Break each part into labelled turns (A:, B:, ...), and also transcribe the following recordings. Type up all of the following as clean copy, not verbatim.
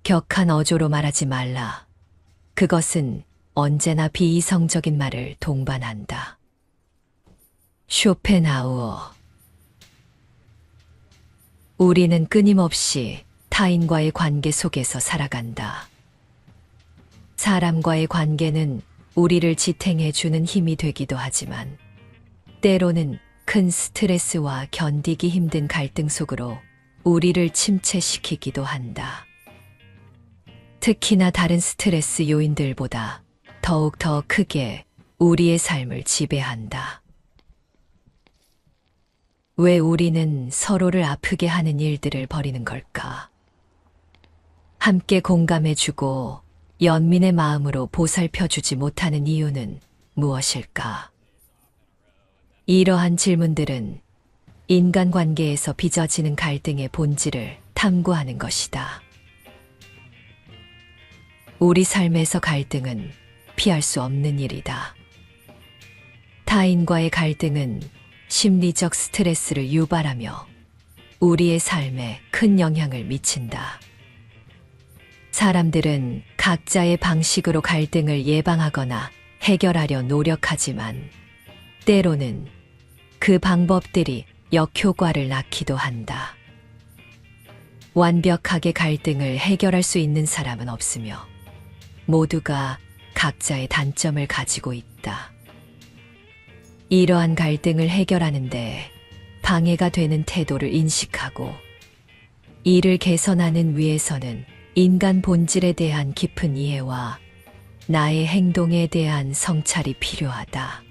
A: 격한 어조로 말하지 말라. 그것은 언제나 비이성적인 말을 동반한다. 쇼펜하우어. 우리는 끊임없이 타인과의 관계 속에서 살아간다. 사람과의 관계는 우리를 지탱해 주는 힘이 되기도 하지만 때로는 큰 스트레스와 견디기 힘든 갈등 속으로 우리를 침체시키기도 한다. 특히나 다른 스트레스 요인들보다 더욱 더 크게 우리의 삶을 지배한다. 왜 우리는 서로를 아프게 하는 일들을 벌이는 걸까? 함께 공감해주고 연민의 마음으로 보살펴주지 못하는 이유는 무엇일까? 이러한 질문들은 인간관계에서 빚어지는 갈등의 본질을 탐구하는 것이다. 우리 삶에서 갈등은 피할 수 없는 일이다. 타인과의 갈등은 심리적 스트레스를 유발하며 우리의 삶에 큰 영향을 미친다. 사람들은 각자의 방식으로 갈등을 예방하거나 해결하려 노력하지만 때로는 그 방법들이 역효과를 낳기도 한다. 완벽하게 갈등을 해결할 수 있는 사람은 없으며 모두가 각자의 단점을 가지고 있다. 이러한 갈등을 해결하는데 방해가 되는 태도를 인식하고 이를 개선하는 위해서는 인간 본질에 대한 깊은 이해와 나의 행동에 대한 성찰이 필요하다.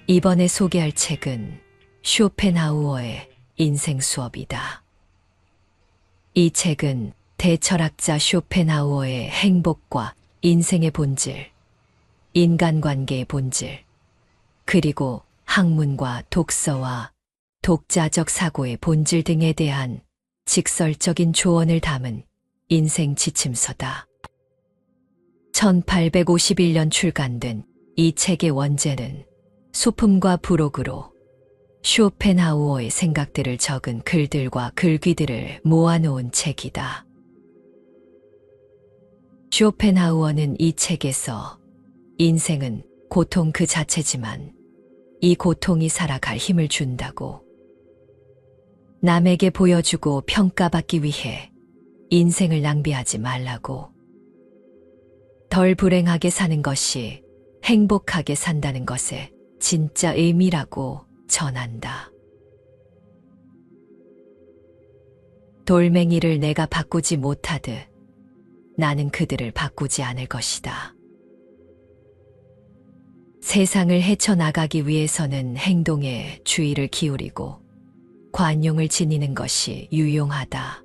A: 이번에 소개할 책은 쇼펜하우어의 인생 수업이다. 이 책은 대철학자 쇼펜하우어의 행복과 인생의 본질, 인간관계의 본질, 그리고 학문과 독서와 독자적 사고의 본질 등에 대한 직설적인 조언을 담은 인생 지침서다. 1851년 출간된 이 책의 원제는 소품과 부록으로 쇼펜하우어의 생각들을 적은 글들과 글귀들을 모아놓은 책이다. 쇼펜하우어는 이 책에서 인생은 고통 그 자체지만 이 고통이 살아갈 힘을 준다고, 남에게 보여주고 평가받기 위해 인생을 낭비하지 말라고, 덜 불행하게 사는 것이 행복하게 산다는 것의 진짜 의미라고 전한다. 돌멩이를 내가 바꾸지 못하듯 나는 그들을 바꾸지 않을 것이다. 세상을 헤쳐나가기 위해서는 행동에 주의를 기울이고 관용을 지니는 것이 유용하다.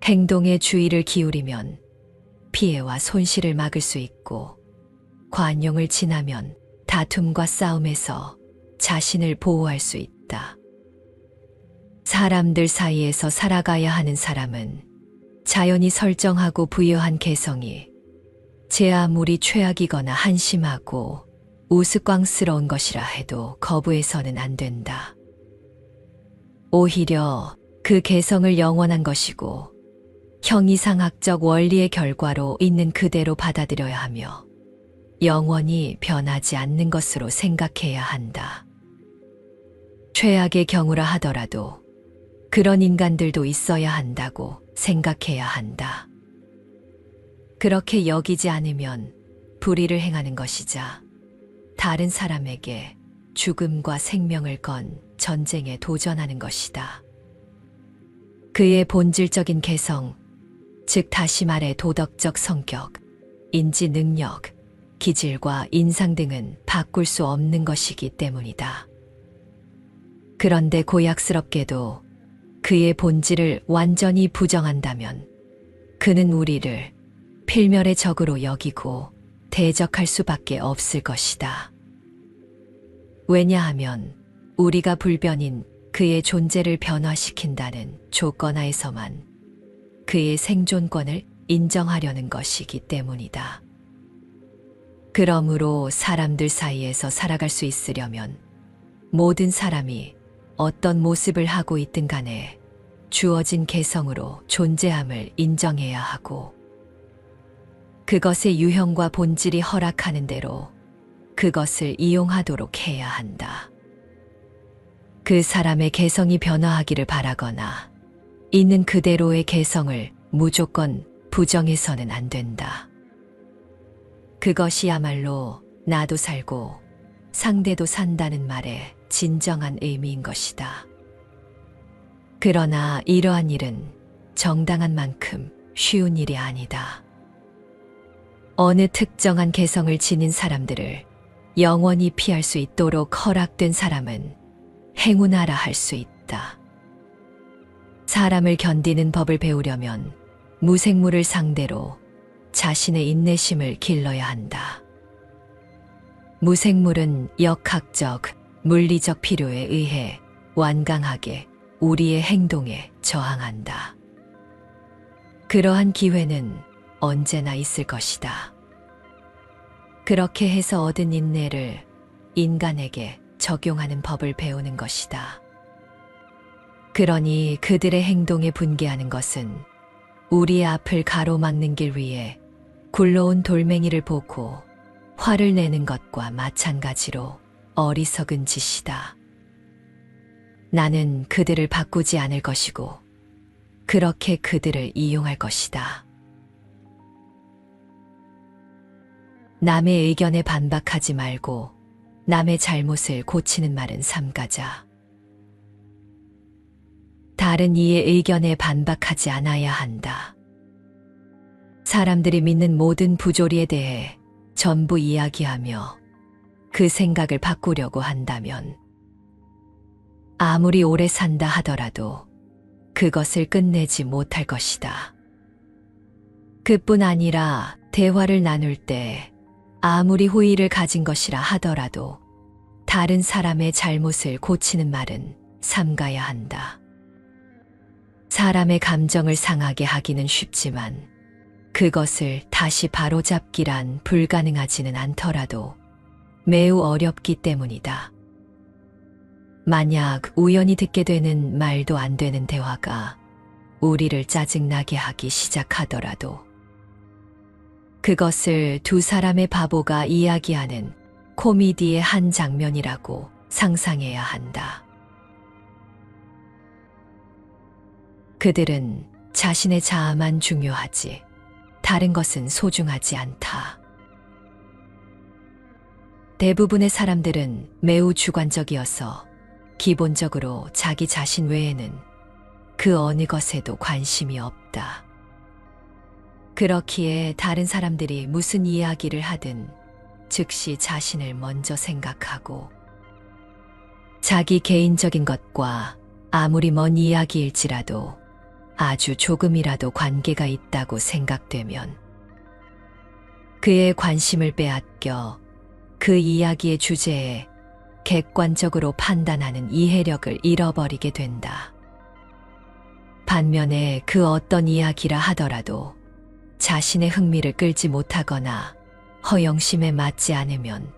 A: 행동에 주의를 기울이면 피해와 손실을 막을 수 있고 관용을 지나면 다툼과 싸움에서 자신을 보호할 수 있다. 사람들 사이에서 살아가야 하는 사람은 자연이 설정하고 부여한 개성이 제 아무리 최악이거나 한심하고 우스꽝스러운 것이라 해도 거부해서는 안 된다. 오히려 그 개성을 영원한 것이고 형이상학적 원리의 결과로 있는 그대로 받아들여야 하며 영원히 변하지 않는 것으로 생각해야 한다. 최악의 경우라 하더라도 그런 인간들도 있어야 한다고 생각해야 한다. 그렇게 여기지 않으면 불의를 행하는 것이자 다른 사람에게 죽음과 생명을 건 전쟁에 도전하는 것이다. 그의 본질적인 개성, 즉 다시 말해 도덕적 성격, 인지 능력, 기질과 인상 등은 바꿀 수 없는 것이기 때문이다. 그런데 고약스럽게도 그의 본질을 완전히 부정한다면 그는 우리를 필멸의 적으로 여기고 대적할 수밖에 없을 것이다. 왜냐하면 우리가 불변인 그의 존재를 변화시킨다는 조건 하에서만 그의 생존권을 인정하려는 것이기 때문이다. 그러므로 사람들 사이에서 살아갈 수 있으려면 모든 사람이 어떤 모습을 하고 있든 간에 주어진 개성으로 존재함을 인정해야 하고 그것의 유형과 본질이 허락하는 대로 그것을 이용하도록 해야 한다. 그 사람의 개성이 변화하기를 바라거나 있는 그대로의 개성을 무조건 부정해서는 안 된다. 그것이야말로 나도 살고 상대도 산다는 말의 진정한 의미인 것이다. 그러나 이러한 일은 정당한 만큼 쉬운 일이 아니다. 어느 특정한 개성을 지닌 사람들을 영원히 피할 수 있도록 허락된 사람은 행운아라 할 수 있다. 사람을 견디는 법을 배우려면 무생물을 상대로 자신의 인내심을 길러야 한다. 무생물은 역학적, 물리적 필요에 의해 완강하게 우리의 행동에 저항한다. 그러한 기회는 언제나 있을 것이다. 그렇게 해서 얻은 인내를 인간에게 적용하는 법을 배우는 것이다. 그러니 그들의 행동에 분개하는 것은 우리의 앞을 가로막는 길 위에 굴러온 돌멩이를 보고 화를 내는 것과 마찬가지로 어리석은 짓이다. 나는 그들을 바꾸지 않을 것이고 그렇게 그들을 이용할 것이다. 남의 의견에 반박하지 말고 남의 잘못을 고치는 말은 삼가자. 다른 이의 의견에 반박하지 않아야 한다. 사람들이 믿는 모든 부조리에 대해 전부 이야기하며 그 생각을 바꾸려고 한다면 아무리 오래 산다 하더라도 그것을 끝내지 못할 것이다. 그뿐 아니라 대화를 나눌 때 아무리 호의를 가진 것이라 하더라도 다른 사람의 잘못을 고치는 말은 삼가야 한다. 사람의 감정을 상하게 하기는 쉽지만 그것을 다시 바로잡기란 불가능하지는 않더라도 매우 어렵기 때문이다. 만약 우연히 듣게 되는 말도 안 되는 대화가 우리를 짜증나게 하기 시작하더라도 그것을 두 사람의 바보가 이야기하는 코미디의 한 장면이라고 상상해야 한다. 그들은 자신의 자아만 중요하지 다른 것은 소중하지 않다. 대부분의 사람들은 매우 주관적이어서 기본적으로 자기 자신 외에는 그 어느 것에도 관심이 없다. 그렇기에 다른 사람들이 무슨 이야기를 하든 즉시 자신을 먼저 생각하고 자기 개인적인 것과 아무리 먼 이야기일지라도 아주 조금이라도 관계가 있다고 생각되면 그의 관심을 빼앗겨 그 이야기의 주제에 객관적으로 판단하는 이해력을 잃어버리게 된다. 반면에 그 어떤 이야기라 하더라도 자신의 흥미를 끌지 못하거나 허영심에 맞지 않으면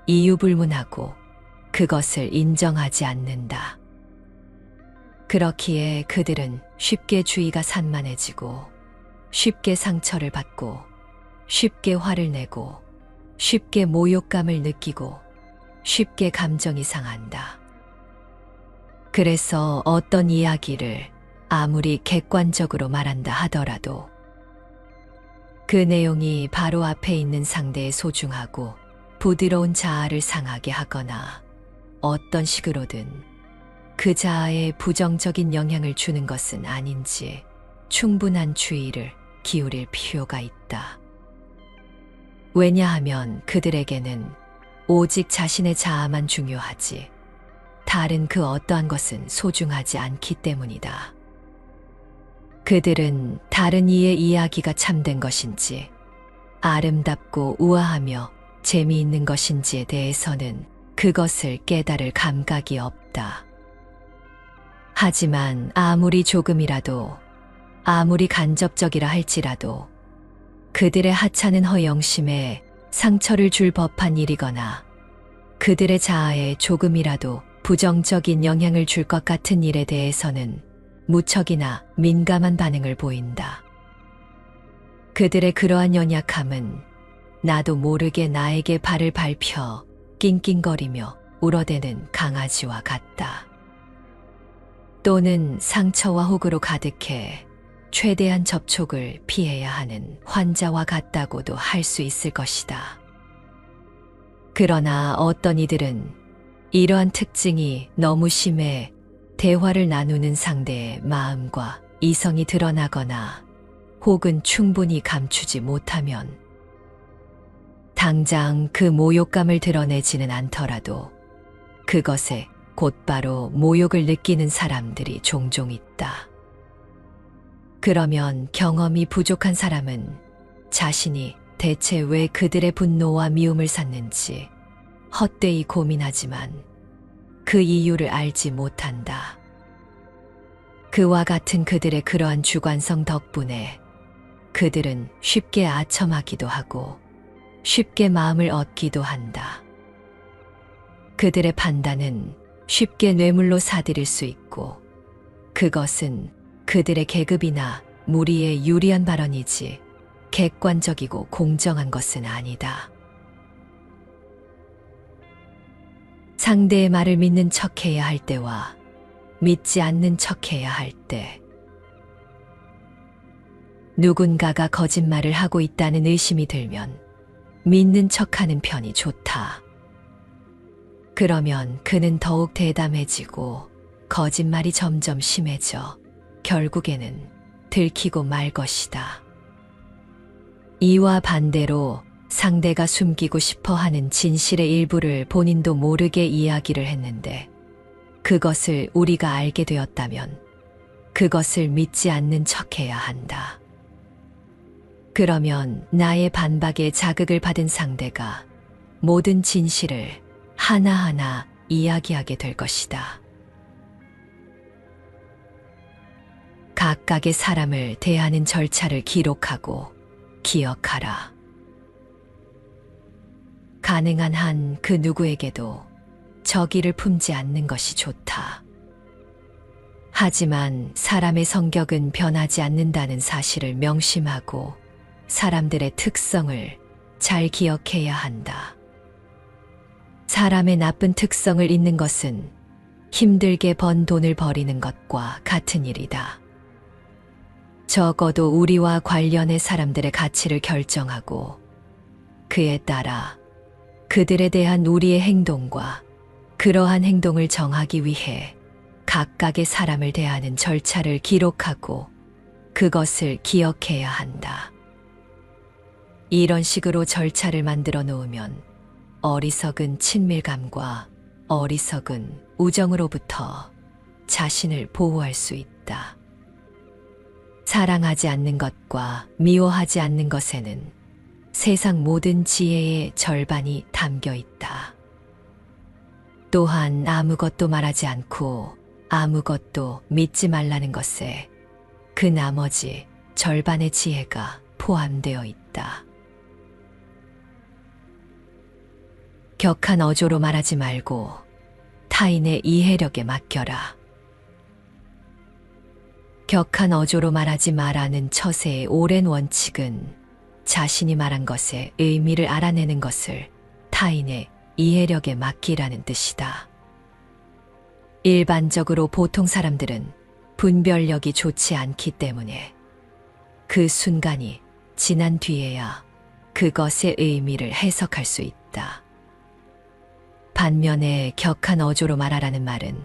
A: 이유불문하고 그것을 인정하지 않는다. 그렇기에 그들은 쉽게 주의가 산만해지고 쉽게 상처를 받고 쉽게 화를 내고 쉽게 모욕감을 느끼고 쉽게 감정이 상한다. 그래서 어떤 이야기를 아무리 객관적으로 말한다 하더라도 그 내용이 바로 앞에 있는 상대의 소중하고 부드러운 자아를 상하게 하거나 어떤 식으로든 그 자아에 부정적인 영향을 주는 것은 아닌지 충분한 주의를 기울일 필요가 있다. 왜냐하면 그들에게는 오직 자신의 자아만 중요하지 다른 그 어떠한 것은 소중하지 않기 때문이다. 그들은 다른 이의 이야기가 참된 것인지 아름답고 우아하며 재미있는 것인지에 대해서는 그것을 깨달을 감각이 없다. 하지만 아무리 조금이라도 아무리 간접적이라 할지라도 그들의 하찮은 허영심에 상처를 줄 법한 일이거나 그들의 자아에 조금이라도 부정적인 영향을 줄 것 같은 일에 대해서는 무척이나 민감한 반응을 보인다. 그들의 그러한 연약함은 나도 모르게 나에게 발을 밟혀 낑낑거리며 울어대는 강아지와 같다. 또는 상처와 혹으로 가득해 최대한 접촉을 피해야 하는 환자와 같다고도 할 수 있을 것이다. 그러나 어떤 이들은 이러한 특징이 너무 심해 대화를 나누는 상대의 마음과 이성이 드러나거나 혹은 충분히 감추지 못하면 당장 그 모욕감을 드러내지는 않더라도 그것에 곧바로 모욕을 느끼는 사람들이 종종 있다. 그러면 경험이 부족한 사람은 자신이 대체 왜 그들의 분노와 미움을 샀는지 헛되이 고민하지만 그 이유를 알지 못한다. 그와 같은 그들의 그러한 주관성 덕분에 그들은 쉽게 아첨하기도 하고 쉽게 마음을 얻기도 한다. 그들의 판단은 쉽게 뇌물로 사들일 수 있고 그것은 그들의 계급이나 무리에 유리한 발언이지 객관적이고 공정한 것은 아니다. 상대의 말을 믿는 척해야 할 때와 믿지 않는 척해야 할 때, 누군가가 거짓말을 하고 있다는 의심이 들면 믿는 척하는 편이 좋다. 그러면 그는 더욱 대담해지고 거짓말이 점점 심해져 결국에는 들키고 말 것이다. 이와 반대로 상대가 숨기고 싶어 하는 진실의 일부를 본인도 모르게 이야기를 했는데 그것을 우리가 알게 되었다면 그것을 믿지 않는 척해야 한다. 그러면 나의 반박에 자극을 받은 상대가 모든 진실을 하나하나 이야기하게 될 것이다. 각각의 사람을 대하는 절차를 기록하고 기억하라. 가능한 한 그 누구에게도 적의를 품지 않는 것이 좋다. 하지만 사람의 성격은 변하지 않는다는 사실을 명심하고 사람들의 특성을 잘 기억해야 한다. 사람의 나쁜 특성을 잊는 것은 힘들게 번 돈을 버리는 것과 같은 일이다. 적어도 우리와 관련해 사람들의 가치를 결정하고 그에 따라 그들에 대한 우리의 행동과 그러한 행동을 정하기 위해 각각의 사람을 대하는 절차를 기록하고 그것을 기억해야 한다. 이런 식으로 절차를 만들어 놓으면 어리석은 친밀감과 어리석은 우정으로부터 자신을 보호할 수 있다. 사랑하지 않는 것과 미워하지 않는 것에는 세상 모든 지혜의 절반이 담겨 있다. 또한 아무것도 말하지 않고 아무것도 믿지 말라는 것에 그 나머지 절반의 지혜가 포함되어 있다. 격한 어조로 말하지 말고 타인의 이해력에 맡겨라. 격한 어조로 말하지 마라는 처세의 오랜 원칙은 자신이 말한 것의 의미를 알아내는 것을 타인의 이해력에 맡기라는 뜻이다. 일반적으로 보통 사람들은 분별력이 좋지 않기 때문에 그 순간이 지난 뒤에야 그것의 의미를 해석할 수 있다. 반면에 격한 어조로 말하라는 말은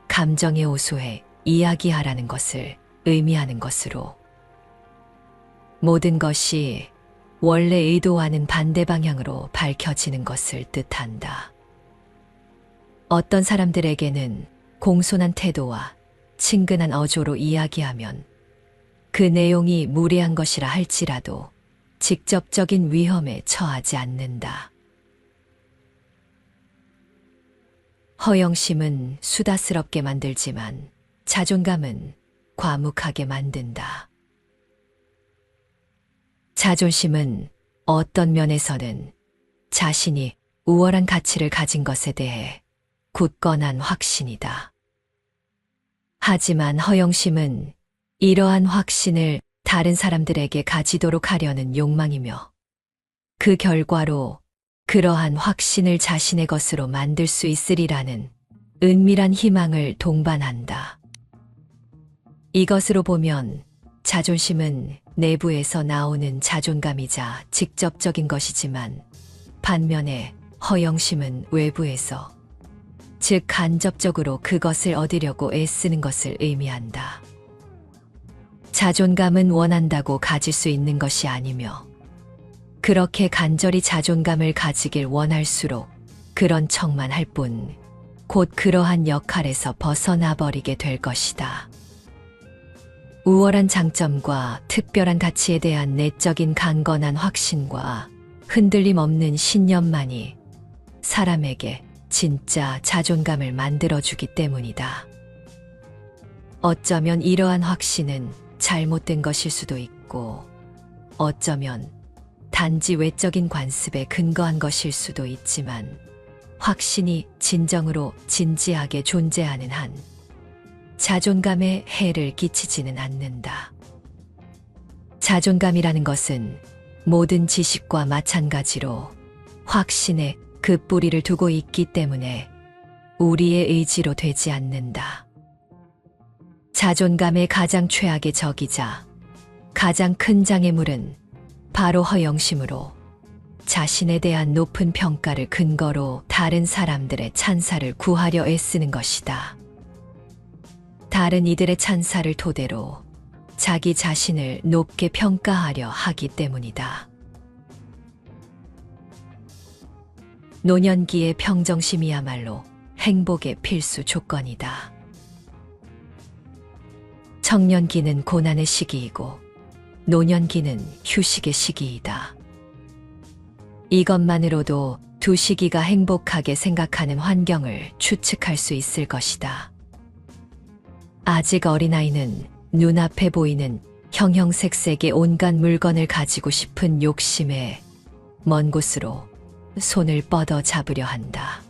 A: 감정에 호소해 이야기하라는 것을 의미하는 것으로 모든 것이 원래 의도와는 반대 방향으로 밝혀지는 것을 뜻한다. 어떤 사람들에게는 공손한 태도와 친근한 어조로 이야기하면 그 내용이 무례한 것이라 할지라도 직접적인 위험에 처하지 않는다. 허영심은 수다스럽게 만들지만 자존감은 과묵하게 만든다. 자존심은 어떤 면에서는 자신이 우월한 가치를 가진 것에 대해 굳건한 확신이다. 하지만 허영심은 이러한 확신을 다른 사람들에게 가지도록 하려는 욕망이며 그 결과로 그러한 확신을 자신의 것으로 만들 수 있으리라는 은밀한 희망을 동반한다. 이것으로 보면 자존심은 내부에서 나오는 자존감이자 직접적인 것이지만 반면에 허영심은 외부에서, 즉 간접적으로 그것을 얻으려고 애쓰는 것을 의미한다. 자존감은 원한다고 가질 수 있는 것이 아니며 그렇게 간절히 자존감을 가지길 원할수록 그런 척만 할 뿐 곧 그러한 역할에서 벗어나 버리게 될 것이다. 우월한 장점과 특별한 가치에 대한 내적인 강건한 확신과 흔들림 없는 신념만이 사람에게 진짜 자존감을 만들어주기 때문이다. 어쩌면 이러한 확신은 잘못된 것일 수도 있고 어쩌면 단지 외적인 관습에 근거한 것일 수도 있지만 확신이 진정으로 진지하게 존재하는 한 자존감에 해를 끼치지는 않는다. 자존감이라는 것은 모든 지식과 마찬가지로 확신에 그 뿌리를 두고 있기 때문에 우리의 의지로 되지 않는다. 자존감의 가장 최악의 적이자 가장 큰 장애물은 바로 허영심으로 자신에 대한 높은 평가를 근거로 다른 사람들의 찬사를 구하려 애쓰는 것이다. 다른 이들의 찬사를 토대로 자기 자신을 높게 평가하려 하기 때문이다. 노년기의 평정심이야말로 행복의 필수 조건이다. 청년기는 고난의 시기이고 노년기는 휴식의 시기이다. 이것만으로도 두 시기가 행복하게 생각하는 환경을 추측할 수 있을 것이다. 아직 어린아이는 눈앞에 보이는 형형색색의 온갖 물건을 가지고 싶은 욕심에 먼 곳으로 손을 뻗어 잡으려 한다.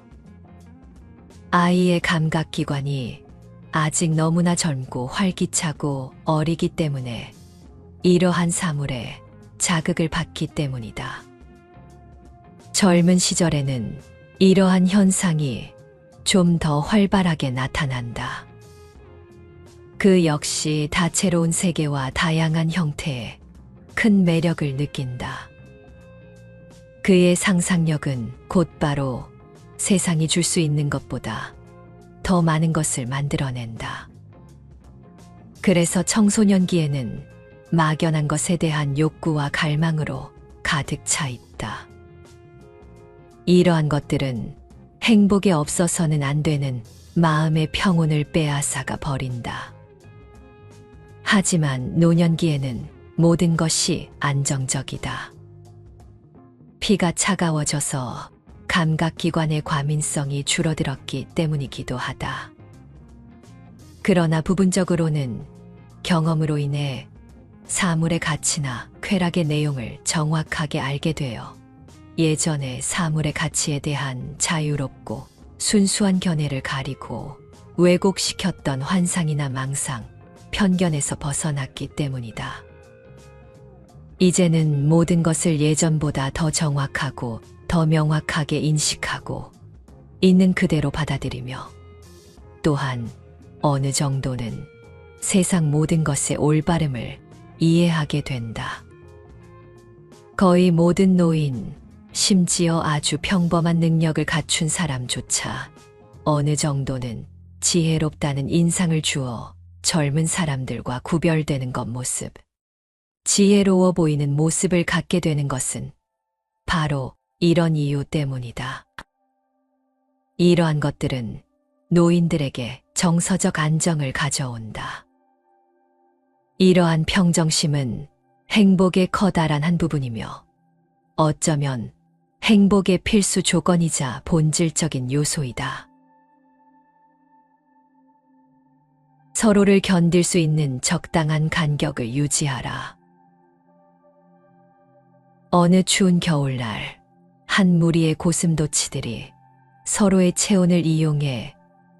A: 아이의 감각기관이 아직 너무나 젊고 활기차고 어리기 때문에 이러한 사물에 자극을 받기 때문이다. 젊은 시절에는 이러한 현상이 좀 더 활발하게 나타난다. 그 역시 다채로운 세계와 다양한 형태에 큰 매력을 느낀다. 그의 상상력은 곧바로 세상이 줄 수 있는 것보다 더 많은 것을 만들어낸다. 그래서 청소년기에는 막연한 것에 대한 욕구와 갈망으로 가득 차 있다. 이러한 것들은 행복에 없어서는 안 되는 마음의 평온을 빼앗아가 버린다. 하지만 노년기에는 모든 것이 안정적이다. 피가 차가워져서 감각기관의 과민성이 줄어들었기 때문이기도 하다. 그러나 부분적으로는 경험으로 인해 사물의 가치나 쾌락의 내용을 정확하게 알게 되어 예전의 사물의 가치에 대한 자유롭고 순수한 견해를 가리고 왜곡시켰던 환상이나 망상, 편견에서 벗어났기 때문이다. 이제는 모든 것을 예전보다 더 정확하고 더 명확하게 인식하고 있는 그대로 받아들이며 또한 어느 정도는 세상 모든 것의 올바름을 이해하게 된다. 거의 모든 노인, 심지어 아주 평범한 능력을 갖춘 사람조차 어느 정도는 지혜롭다는 인상을 주어 젊은 사람들과 구별되는 겉모습, 지혜로워 보이는 모습을 갖게 되는 것은 바로 이런 이유 때문이다. 이러한 것들은 노인들에게 정서적 안정을 가져온다. 이러한 평정심은 행복의 커다란 한 부분이며 어쩌면 행복의 필수 조건이자 본질적인 요소이다. 서로를 견딜 수 있는 적당한 간격을 유지하라. 어느 추운 겨울날 한 무리의 고슴도치들이 서로의 체온을 이용해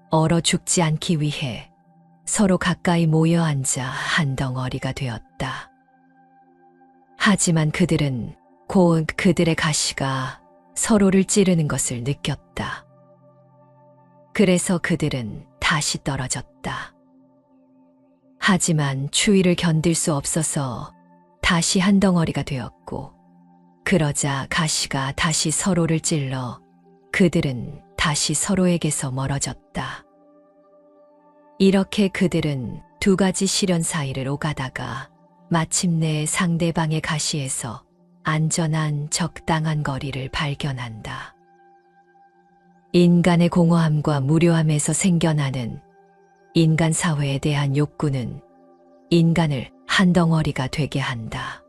A: 얼어 죽지 않기 위해 서로 가까이 모여 앉아 한 덩어리가 되었다. 하지만 그들은 곧 그들의 가시가 서로를 찌르는 것을 느꼈다. 그래서 그들은 다시 떨어졌다. 하지만 추위를 견딜 수 없어서 다시 한 덩어리가 되었고, 그러자 가시가 다시 서로를 찔러 그들은 다시 서로에게서 멀어졌다. 이렇게 그들은 두 가지 시련 사이를 오가다가 마침내 상대방의 가시에서 안전한 적당한 거리를 발견한다. 인간의 공허함과 무료함에서 생겨나는 인간 사회에 대한 욕구는 인간을 한 덩어리가 되게 한다.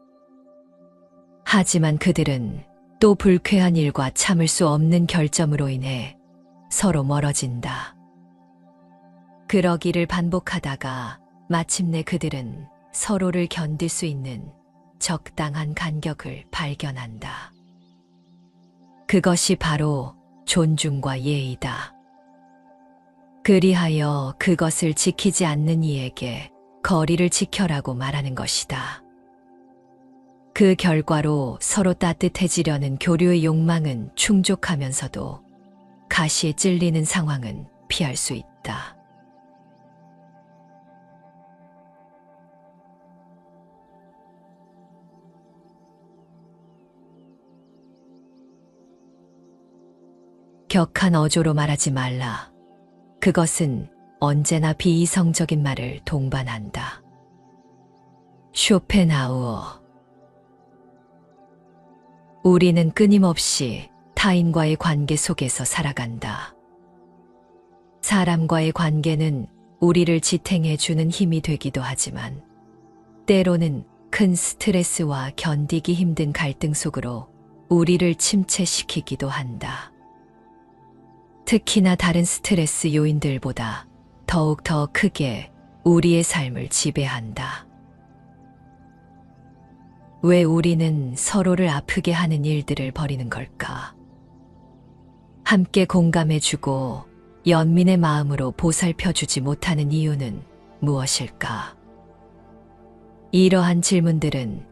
A: 하지만 그들은 또 불쾌한 일과 참을 수 없는 결점으로 인해 서로 멀어진다. 그러기를 반복하다가 마침내 그들은 서로를 견딜 수 있는 적당한 간격을 발견한다. 그것이 바로 존중과 예의다. 그리하여 그것을 지키지 않는 이에게 거리를 지켜라고 말하는 것이다. 그 결과로 서로 따뜻해지려는 교류의 욕망은 충족하면서도 가시에 찔리는 상황은 피할 수 있다. 격한 어조로 말하지 말라. 그것은 언제나 비이성적인 말을 동반한다. 쇼펜하우어. 우리는 끊임없이 타인과의 관계 속에서 살아간다. 사람과의 관계는 우리를 지탱해 주는 힘이 되기도 하지만 때로는 큰 스트레스와 견디기 힘든 갈등 속으로 우리를 침체시키기도 한다. 특히나 다른 스트레스 요인들보다 더욱 더 크게 우리의 삶을 지배한다. 왜 우리는 서로를 아프게 하는 일들을 벌이는 걸까? 함께 공감해주고 연민의 마음으로 보살펴주지 못하는 이유는 무엇일까? 이러한 질문들은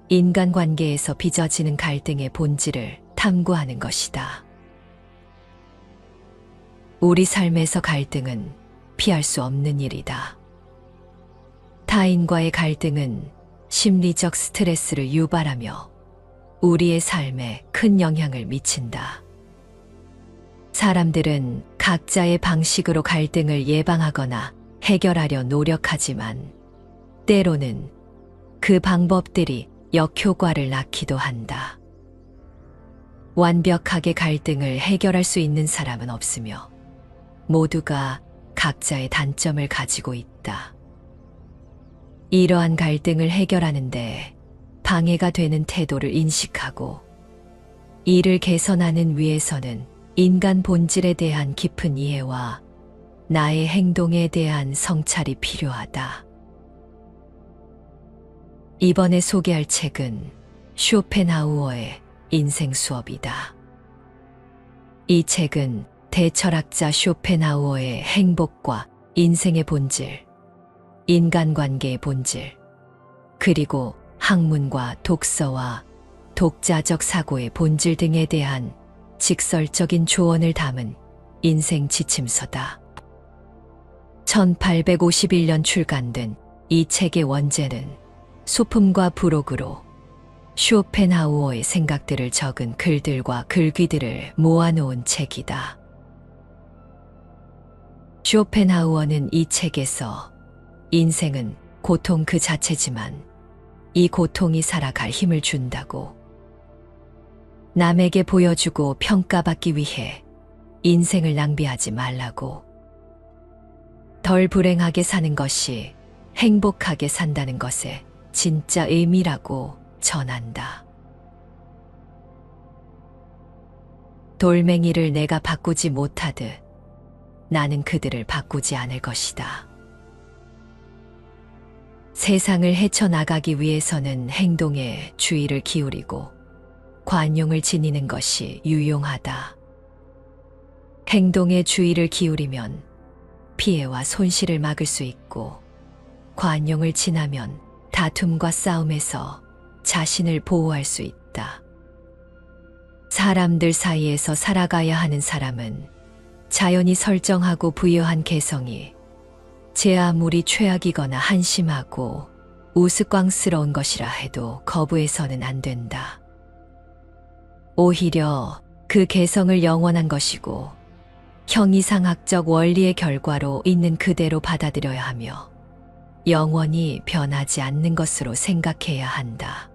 A: 인간관계에서 빚어지는 갈등의 본질을 탐구하는 것이다. 우리 삶에서 갈등은 피할 수 없는 일이다. 타인과의 갈등은 심리적 스트레스를 유발하며 우리의 삶에 큰 영향을 미친다. 사람들은 각자의 방식으로 갈등을 예방하거나 해결하려 노력하지만 때로는 그 방법들이 역효과를 낳기도 한다. 완벽하게 갈등을 해결할 수 있는 사람은 없으며 모두가 각자의 단점을 가지고 있다. 이러한 갈등을 해결하는데 방해가 되는 태도를 인식하고 이를 개선하는 위해서는 인간 본질에 대한 깊은 이해와 나의 행동에 대한 성찰이 필요하다. 이번에 소개할 책은 쇼펜하우어의 인생 수업이다. 이 책은 대철학자 쇼펜하우어의 행복과 인생의 본질, 인간관계의 본질, 그리고 학문과 독서와 독자적 사고의 본질 등에 대한 직설적인 조언을 담은 인생 지침서다. 1851년 출간된 이 책의 원제는 소품과 부록으로 쇼펜하우어의 생각들을 적은 글들과 글귀들을 모아놓은 책이다. 쇼펜하우어는 이 책에서 인생은 고통 그 자체지만 이 고통이 살아갈 힘을 준다고, 남에게 보여주고 평가받기 위해 인생을 낭비하지 말라고, 덜 불행하게 사는 것이 행복하게 산다는 것의 진짜 의미라고 전한다. 돌멩이를 내가 바꾸지 못하듯 나는 그들을 바꾸지 않을 것이다. 세상을 헤쳐나가기 위해서는 행동에 주의를 기울이고 관용을 지니는 것이 유용하다. 행동에 주의를 기울이면 피해와 손실을 막을 수 있고, 관용을 지나면 다툼과 싸움에서 자신을 보호할 수 있다. 사람들 사이에서 살아가야 하는 사람은 자연이 설정하고 부여한 개성이 제 아무리 최악이거나 한심하고 우스꽝스러운 것이라 해도 거부해서는 안 된다. 오히려 그 개성을 영원한 것이고 형이상학적 원리의 결과로 있는 그대로 받아들여야 하며 영원히 변하지 않는 것으로 생각해야 한다.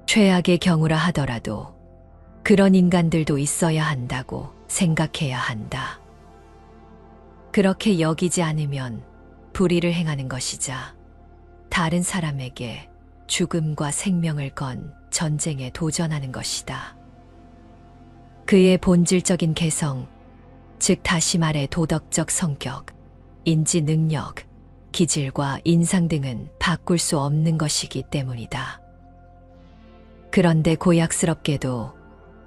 A: 최악의 경우라 하더라도 그런 인간들도 있어야 한다고 생각해야 한다. 그렇게 여기지 않으면 불의를 행하는 것이자 다른 사람에게 죽음과 생명을 건 전쟁에 도전하는 것이다. 그의 본질적인 개성, 즉 다시 말해 도덕적 성격, 인지 능력, 기질과 인상 등은 바꿀 수 없는 것이기 때문이다. 그런데 고약스럽게도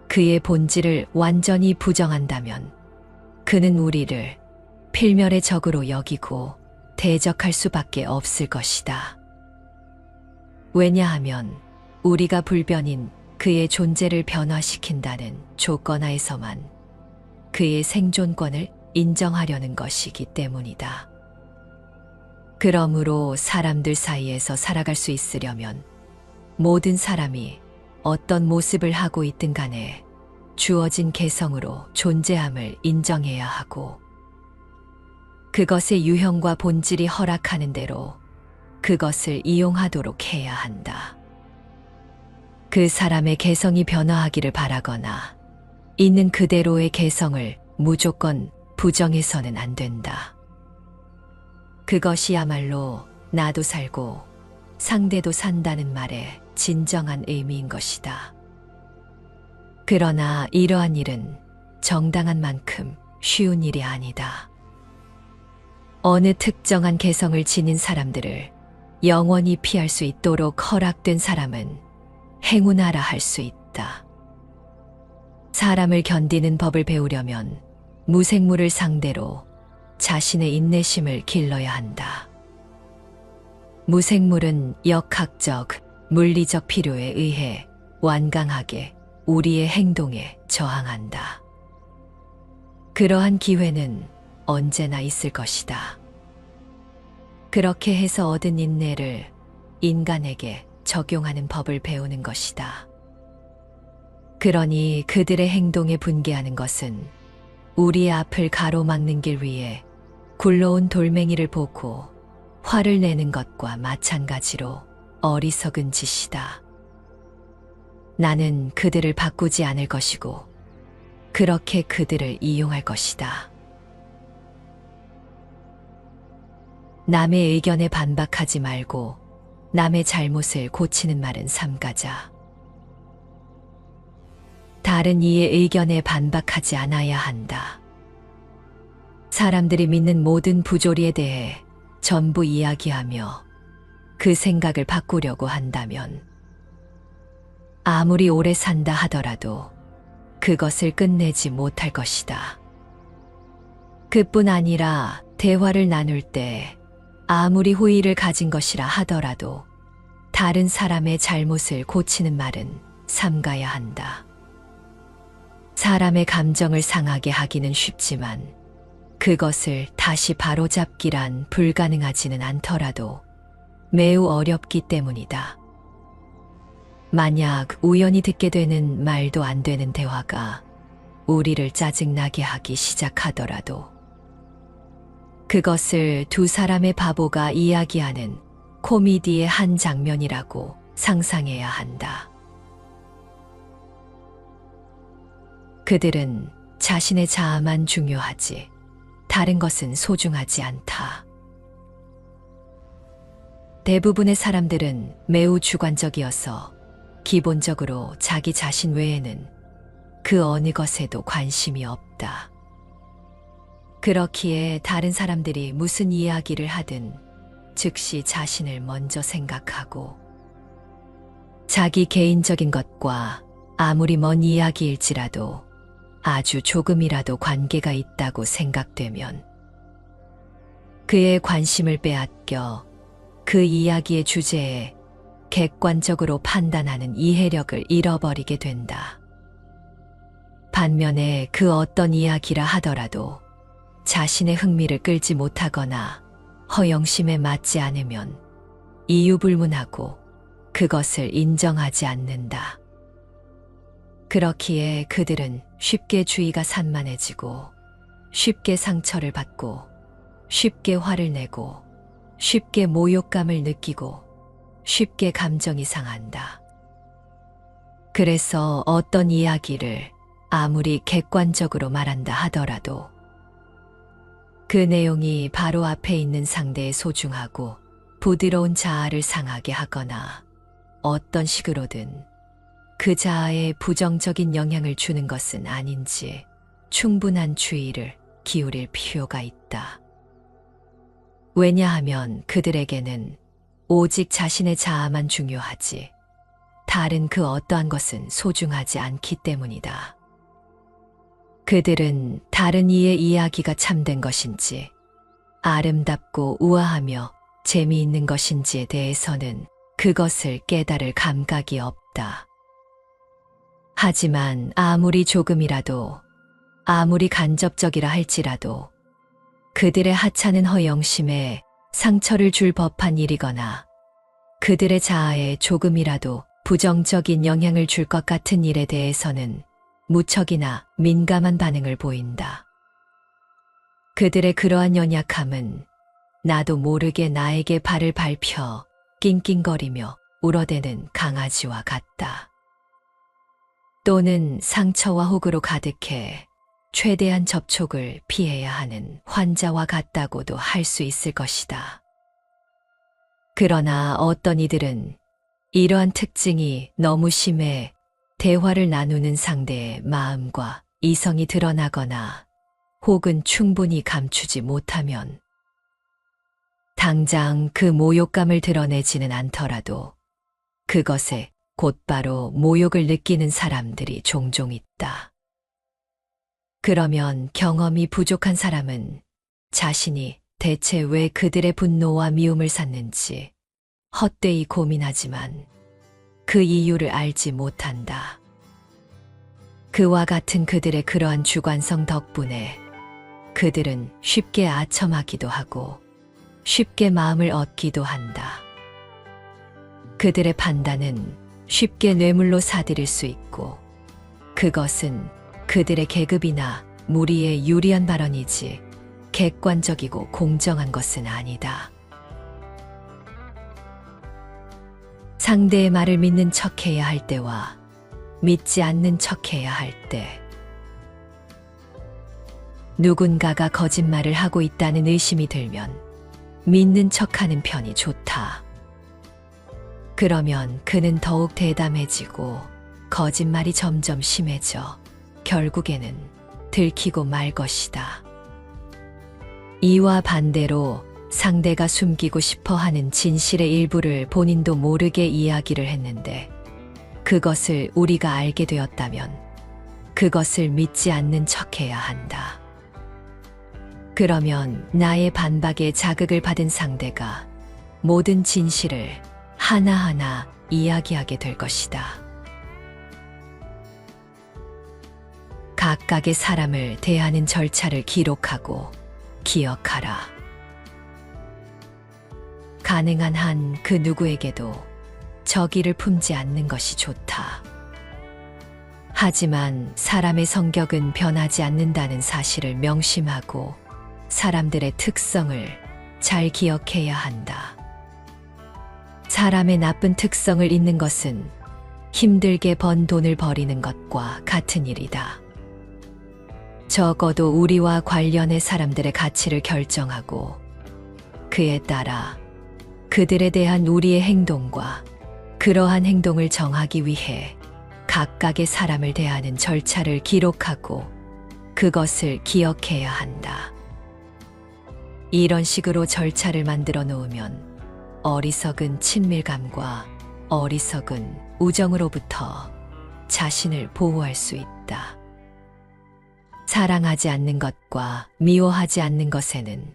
A: 그의 본질을 완전히 부정한다면 그는 우리를 필멸의 적으로 여기고 대적할 수밖에 없을 것이다. 왜냐하면 우리가 불변인 그의 존재를 변화시킨다는 조건 하에서만 그의 생존권을 인정하려는 것이기 때문이다. 그러므로 사람들 사이에서 살아갈 수 있으려면 모든 사람이 어떤 모습을 하고 있든 간에 주어진 개성으로 존재함을 인정해야 하고 그것의 유형과 본질이 허락하는 대로 그것을 이용하도록 해야 한다. 그 사람의 개성이 변화하기를 바라거나 있는 그대로의 개성을 무조건 부정해서는 안 된다. 그것이야말로 나도 살고 상대도 산다는 말의 진정한 의미인 것이다. 그러나 이러한 일은 정당한 만큼 쉬운 일이 아니다. 어느 특정한 개성을 지닌 사람들을 영원히 피할 수 있도록 허락된 사람은 행운하라 할 수 있다. 사람을 견디는 법을 배우려면 무생물을 상대로 자신의 인내심을 길러야 한다. 무생물은 역학적, 물리적 필요에 의해 완강하게 우리의 행동에 저항한다. 그러한 기회는 언제나 있을 것이다. 그렇게 해서 얻은 인내를 인간에게 적용하는 법을 배우는 것이다. 그러니 그들의 행동에 분개하는 것은 우리의 앞을 가로막는 길 위에 굴러온 돌멩이를 보고 화를 내는 것과 마찬가지로 어리석은 짓이다. 나는 그들을 바꾸지 않을 것이고 그렇게 그들을 이용할 것이다. 남의 의견에 반박하지 말고 남의 잘못을 고치는 말은 삼가자. 다른 이의 의견에 반박하지 않아야 한다. 사람들이 믿는 모든 부조리에 대해 전부 이야기하며 그 생각을 바꾸려고 한다면 아무리 오래 산다 하더라도 그것을 끝내지 못할 것이다. 그뿐 아니라 대화를 나눌 때 아무리 호의를 가진 것이라 하더라도 다른 사람의 잘못을 고치는 말은 삼가야 한다. 사람의 감정을 상하게 하기는 쉽지만 그것을 다시 바로잡기란 불가능하지는 않더라도 매우 어렵기 때문이다. 만약 우연히 듣게 되는 말도 안 되는 대화가 우리를 짜증나게 하기 시작하더라도 그것을 두 사람의 바보가 이야기하는 코미디의 한 장면이라고 상상해야 한다. 그들은 자신의 자아만 중요하지 다른 것은 소중하지 않다. 대부분의 사람들은 매우 주관적이어서 기본적으로 자기 자신 외에는 그 어느 것에도 관심이 없다. 그렇기에 다른 사람들이 무슨 이야기를 하든 즉시 자신을 먼저 생각하고 자기 개인적인 것과 아무리 먼 이야기일지라도 아주 조금이라도 관계가 있다고 생각되면 그의 관심을 빼앗겨 그 이야기의 주제에 객관적으로 판단하는 이해력을 잃어버리게 된다. 반면에 그 어떤 이야기라 하더라도 자신의 흥미를 끌지 못하거나 허영심에 맞지 않으면 이유불문하고 그것을 인정하지 않는다. 그렇기에 그들은 쉽게 주의가 산만해지고 쉽게 상처를 받고 쉽게 화를 내고 쉽게 모욕감을 느끼고 쉽게 감정이 상한다. 그래서 어떤 이야기를 아무리 객관적으로 말한다 하더라도 그 내용이 바로 앞에 있는 상대의 소중하고 부드러운 자아를 상하게 하거나 어떤 식으로든 그 자아에 부정적인 영향을 주는 것은 아닌지 충분한 주의를 기울일 필요가 있다. 왜냐하면 그들에게는 오직 자신의 자아만 중요하지 다른 그 어떠한 것은 소중하지 않기 때문이다. 그들은 다른 이의 이야기가 참된 것인지 아름답고 우아하며 재미있는 것인지에 대해서는 그것을 깨달을 감각이 없다. 하지만 아무리 조금이라도 아무리 간접적이라 할지라도 그들의 하찮은 허영심에 상처를 줄 법한 일이거나 그들의 자아에 조금이라도 부정적인 영향을 줄 것 같은 일에 대해서는 무척이나 민감한 반응을 보인다. 그들의 그러한 연약함은 나도 모르게 나에게 발을 밟혀 낑낑거리며 울어대는 강아지와 같다. 또는 상처와 혹으로 가득해 최대한 접촉을 피해야 하는 환자와 같다고도 할 수 있을 것이다. 그러나 어떤 이들은 이러한 특징이 너무 심해 대화를 나누는 상대의 마음과 이성이 드러나거나 혹은 충분히 감추지 못하면 당장 그 모욕감을 드러내지는 않더라도 그것에 곧바로 모욕을 느끼는 사람들이 종종 있다. 그러면 경험이 부족한 사람은 자신이 대체 왜 그들의 분노와 미움을 샀는지 헛되이 고민하지만 그 이유를 알지 못한다. 그와 같은 그들의 그러한 주관성 덕분에 그들은 쉽게 아첨하기도 하고 쉽게 마음을 얻기도 한다. 그들의 판단은 쉽게 뇌물로 사들일 수 있고 그것은 그들의 계급이나 무리에 유리한 발언이지 객관적이고 공정한 것은 아니다. 상대의 말을 믿는 척해야 할 때와 믿지 않는 척해야 할 때, 누군가가 거짓말을 하고 있다는 의심이 들면 믿는 척하는 편이 좋다. 그러면 그는 더욱 대담해지고 거짓말이 점점 심해져 결국에는 들키고 말 것이다. 이와 반대로 상대가 숨기고 싶어 하는 진실의 일부를 본인도 모르게 이야기를 했는데 그것을 우리가 알게 되었다면 그것을 믿지 않는 척해야 한다. 그러면 나의 반박에 자극을 받은 상대가 모든 진실을 하나하나 이야기하게 될 것이다. 각각의 사람을 대하는 절차를 기록하고 기억하라. 가능한 한 그 누구에게도 적의를 품지 않는 것이 좋다. 하지만 사람의 성격은 변하지 않는다는 사실을 명심하고 사람들의 특성을 잘 기억해야 한다. 사람의 나쁜 특성을 잊는 것은 힘들게 번 돈을 버리는 것과 같은 일이다. 적어도 우리와 관련해 사람들의 가치를 결정하고 그에 따라 그들에 대한 우리의 행동과 그러한 행동을 정하기 위해 각각의 사람을 대하는 절차를 기록하고 그것을 기억해야 한다. 이런 식으로 절차를 만들어 놓으면 어리석은 친밀감과 어리석은 우정으로부터 자신을 보호할 수 있다. 사랑하지 않는 것과 미워하지 않는 것에는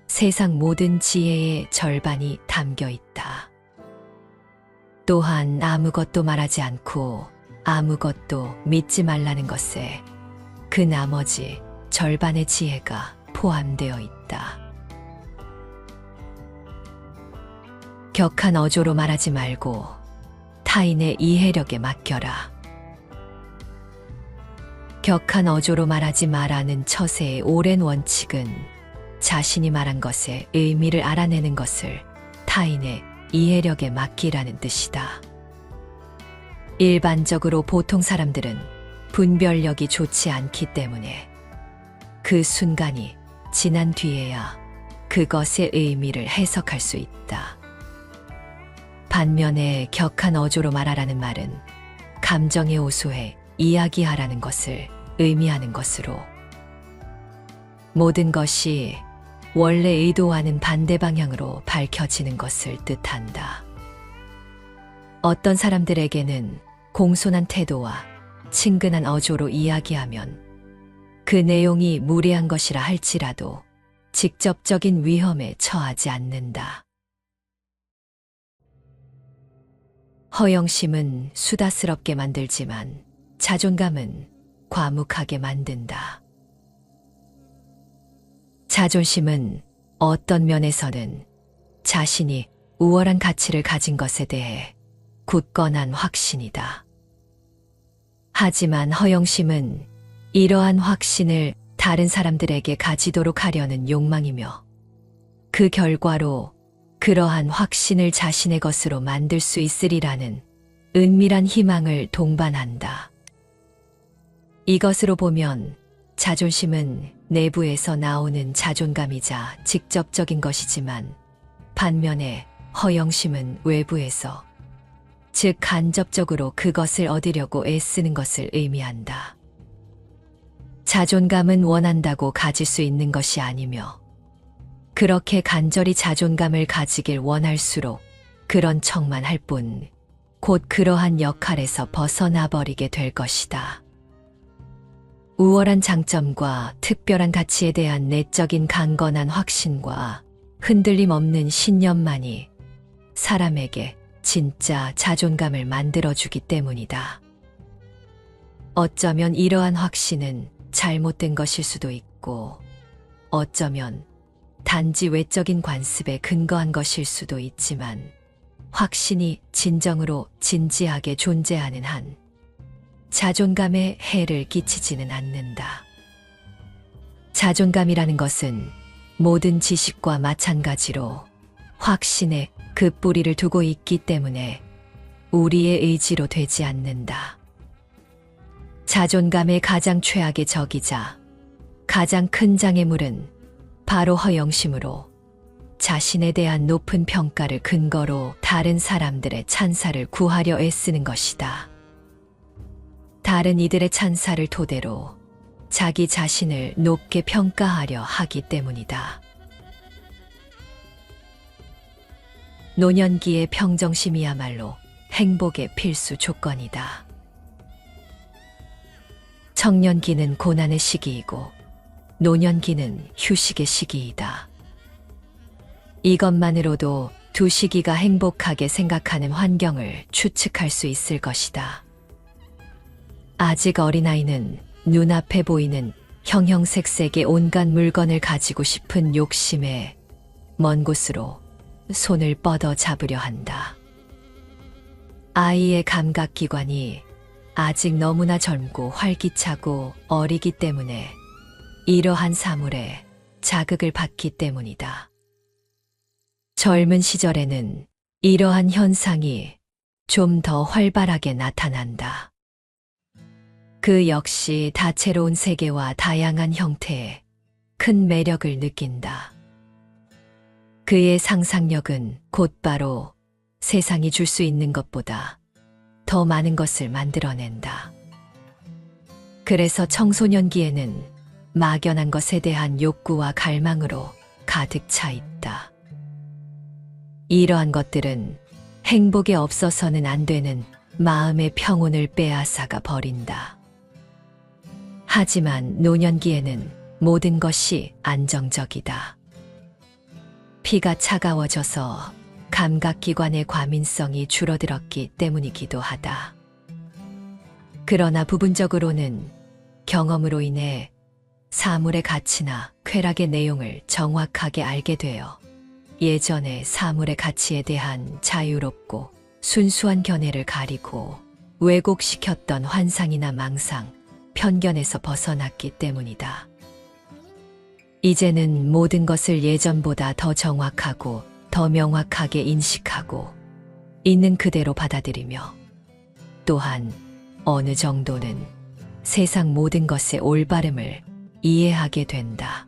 A: 세상 모든 지혜의 절반이 담겨 있다. 또한 아무것도 말하지 않고 아무것도 믿지 말라는 것에 그 나머지 절반의 지혜가 포함되어 있다. 격한 어조로 말하지 말고 타인의 이해력에 맡겨라. 격한 어조로 말하지 마라는 처세의 오랜 원칙은 자신이 말한 것의 의미를 알아내는 것을 타인의 이해력에 맡기라는 뜻이다. 일반적으로 보통 사람들은 분별력이 좋지 않기 때문에 그 순간이 지난 뒤에야 그것의 의미를 해석할 수 있다. 반면에 격한 어조로 말하라는 말은 감정에 호소해 이야기하라는 것을 의미하는 것으로 모든 것이 원래 의도와는 반대 방향으로 밝혀지는 것을 뜻한다. 어떤 사람들에게는 공손한 태도와 친근한 어조로 이야기하면 그 내용이 무례한 것이라 할지라도 직접적인 위험에 처하지 않는다. 허영심은 수다스럽게 만들지만 자존감은 과묵하게 만든다. 자존심은 어떤 면에서는 자신이 우월한 가치를 가진 것에 대해 굳건한 확신이다. 하지만 허영심은 이러한 확신을 다른 사람들에게 가지도록 하려는 욕망이며 그 결과로 그러한 확신을 자신의 것으로 만들 수 있으리라는 은밀한 희망을 동반한다. 이것으로 보면 자존심은 내부에서 나오는 자존감이자 직접적인 것이지만 반면에 허영심은 외부에서, 즉 간접적으로 그것을 얻으려고 애쓰는 것을 의미한다. 자존감은 원한다고 가질 수 있는 것이 아니며 그렇게 간절히 자존감을 가지길 원할수록 그런 척만 할 뿐 곧 그러한 역할에서 벗어나 버리게 될 것이다. 우월한 장점과 특별한 가치에 대한 내적인 강건한 확신과 흔들림 없는 신념만이 사람에게 진짜 자존감을 만들어주기 때문이다. 어쩌면 이러한 확신은 잘못된 것일 수도 있고 어쩌면 단지 외적인 관습에 근거한 것일 수도 있지만 확신이 진정으로 진지하게 존재하는 한 자존감에 해를 끼치지는 않는다. 자존감이라는 것은 모든 지식과 마찬가지로 확신에 그 뿌리를 두고 있기 때문에 우리의 의지로 되지 않는다. 자존감의 가장 최악의 적이자 가장 큰 장애물은 바로 허영심으로 자신에 대한 높은 평가를 근거로 다른 사람들의 찬사를 구하려 애쓰는 것이다. 다른 이들의 찬사를 토대로 자기 자신을 높게 평가하려 하기 때문이다. 노년기의 평정심이야말로 행복의 필수 조건이다. 청년기는 고난의 시기이고 노년기는 휴식의 시기이다. 이것만으로도 두 시기가 행복하게 생각하는 환경을 추측할 수 있을 것이다. 아직 어린아이는 눈앞에 보이는 형형색색의 온갖 물건을 가지고 싶은 욕심에 먼 곳으로 손을 뻗어 잡으려 한다. 아이의 감각기관이 아직 너무나 젊고 활기차고 어리기 때문에 이러한 사물에 자극을 받기 때문이다. 젊은 시절에는 이러한 현상이 좀 더 활발하게 나타난다. 그 역시 다채로운 세계와 다양한 형태에 큰 매력을 느낀다. 그의 상상력은 곧바로 세상이 줄 수 있는 것보다 더 많은 것을 만들어낸다. 그래서 청소년기에는 막연한 것에 대한 욕구와 갈망으로 가득 차 있다. 이러한 것들은 행복에 없어서는 안 되는 마음의 평온을 빼앗아가 버린다. 하지만 노년기에는 모든 것이 안정적이다. 피가 차가워져서 감각기관의 과민성이 줄어들었기 때문이기도 하다. 그러나 부분적으로는 경험으로 인해 사물의 가치나 쾌락의 내용을 정확하게 알게 되어 예전의 사물의 가치에 대한 자유롭고 순수한 견해를 가리고 왜곡시켰던 환상이나 망상, 편견에서 벗어났기 때문이다. 이제는 모든 것을 예전보다 더 정확하고 더 명확하게 인식하고 있는 그대로 받아들이며 또한 어느 정도는 세상 모든 것의 올바름을 이해하게 된다.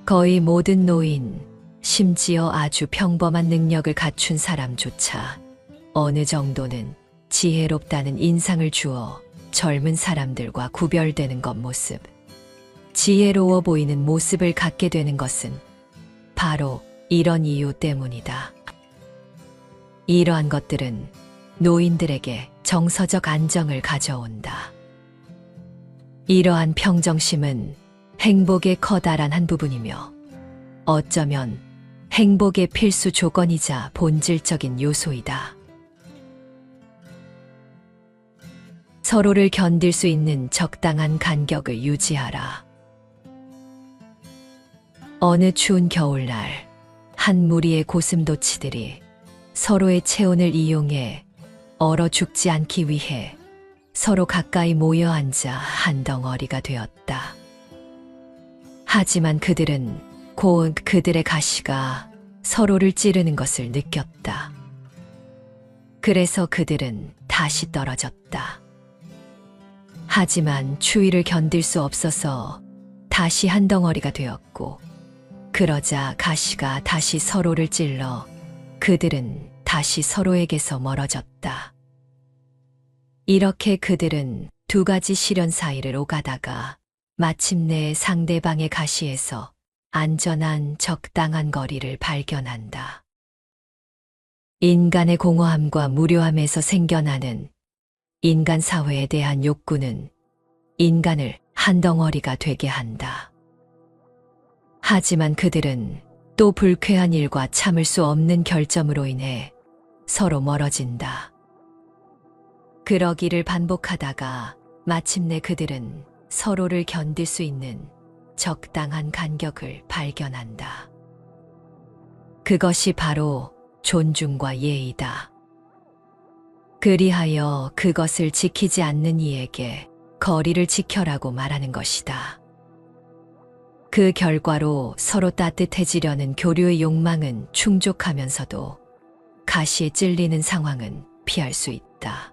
A: 거의 모든 노인, 심지어 아주 평범한 능력을 갖춘 사람조차 어느 정도는 지혜롭다는 인상을 주어 젊은 사람들과 구별되는 것 모습, 지혜로워 보이는 모습을 갖게 되는 것은 바로 이런 이유 때문이다. 이러한 것들은 노인들에게 정서적 안정을 가져온다. 이러한 평정심은 행복의 커다란 한 부분이며 어쩌면 행복의 필수 조건이자 본질적인 요소이다. 서로를 견딜 수 있는 적당한 간격을 유지하라. 어느 추운 겨울날 한 무리의 고슴도치들이 서로의 체온을 이용해 얼어 죽지 않기 위해 서로 가까이 모여 앉아 한 덩어리가 되었다. 하지만 그들은 곧 그들의 가시가 서로를 찌르는 것을 느꼈다. 그래서 그들은 다시 떨어졌다. 하지만 추위를 견딜 수 없어서 다시 한 덩어리가 되었고, 그러자 가시가 다시 서로를 찔러 그들은 다시 서로에게서 멀어졌다. 이렇게 그들은 두 가지 시련 사이를 오가다가 마침내 상대방의 가시에서 안전한 적당한 거리를 발견한다. 인간의 공허함과 무료함에서 생겨나는 인간 사회에 대한 욕구는 인간을 한 덩어리가 되게 한다. 하지만 그들은 또 불쾌한 일과 참을 수 없는 결점으로 인해 서로 멀어진다. 그러기를 반복하다가 마침내 그들은 서로를 견딜 수 있는 적당한 간격을 발견한다. 그것이 바로 존중과 예의다. 그리하여 그것을 지키지 않는 이에게 거리를 지켜라고 말하는 것이다. 그 결과로 서로 따뜻해지려는 교류의 욕망은 충족하면서도 가시에 찔리는 상황은 피할 수 있다.